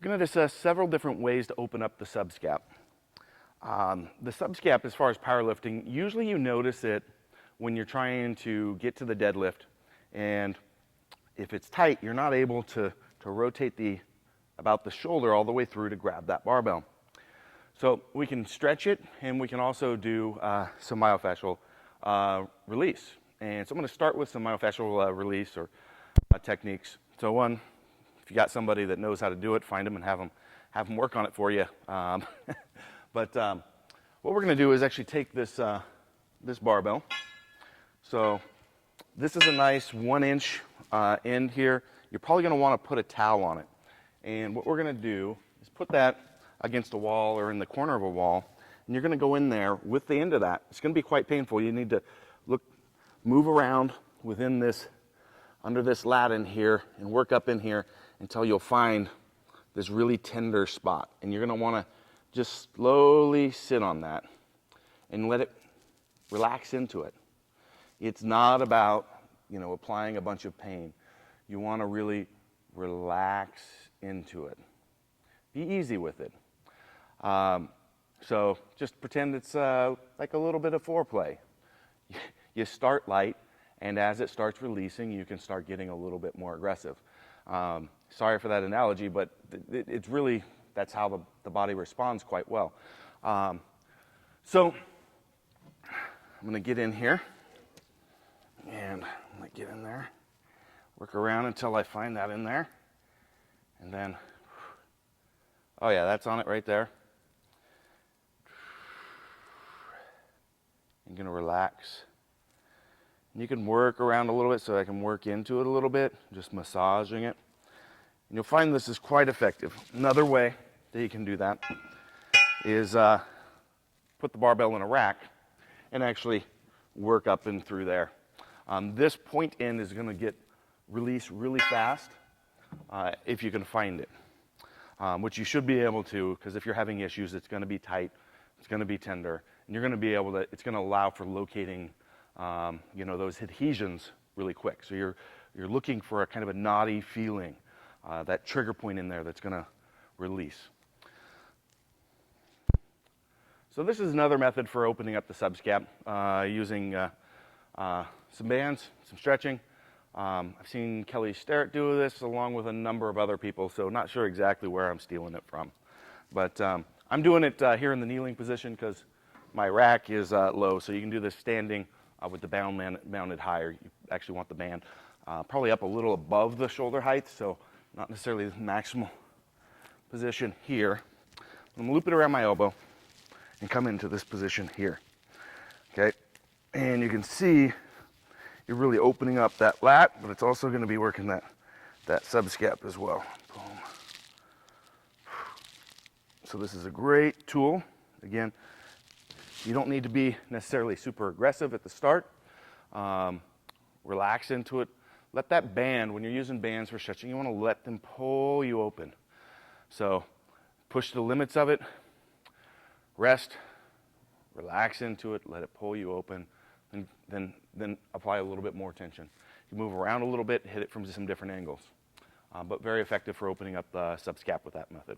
We're going to discuss several different ways to open up the subscap. The subscap, as far as powerlifting, usually you notice it when you're trying to get to the deadlift, and if it's tight, you're not able to rotate about the shoulder all the way through to grab that barbell. So we can stretch it, and we can also do some myofascial release. And so I'm going to start with some myofascial release or techniques. So one, if you got somebody that knows how to do it, find them and have them work on it for you. But what we're going to do is actually take this barbell. So this is a nice 1-inch end here. You're probably going to want to put a towel on it. And what we're going to do is put that against a wall or in the corner of a wall, and you're going to go in there with the end of that. It's going to be quite painful. You need to move around within this, under this lat in here, and work up in here until you'll find this really tender spot. And you're going to want to just slowly sit on that and let it relax into it. It's not about, applying a bunch of pain. You want to really relax into it. Be easy with it. So just pretend it's like a little bit of foreplay. You start light, and as it starts releasing, you can start getting a little bit more aggressive. Sorry for that analogy, but it's really, that's how the body responds quite well. So I'm going to get in here, and I'm going to get in there, work around until I find that in there, and then, oh yeah, that's on it right there. I'm going to relax. And you can work around a little bit so I can work into it a little bit, just massaging it. And you'll find this is quite effective. Another way that you can do that is put the barbell in a rack and actually work up and through there. This point end is going to get released really fast if you can find it, which you should be able to, because if you're having issues, it's going to be tight, it's going to be tender, and you're going to be able to, it's going to allow for locating those adhesions really quick. So you're looking for a kind of a knotty feeling, that trigger point in there that's going to release. So this is another method for opening up the subscap, using some bands, some stretching. I've seen Kelly Starrett do this along with a number of other people, so not sure exactly where I'm stealing it from. But I'm doing it here in the kneeling position because my rack is low, so you can do this standing with the band mounted higher. You actually want the band probably up a little above the shoulder height, so not necessarily the maximal position here. I'm gonna loop it around my elbow and come into this position here, okay? And you can see you're really opening up that lat, but it's also gonna be working that subscap as well. Boom. So this is a great tool. Again, you don't need to be necessarily super aggressive at the start. Relax into it. Let that band, when you're using bands for stretching, you want to let them pull you open. So push the limits of it, rest, relax into it, let it pull you open, and then apply a little bit more tension. You move around a little bit, hit it from some different angles. But very effective for opening up the subscap with that method.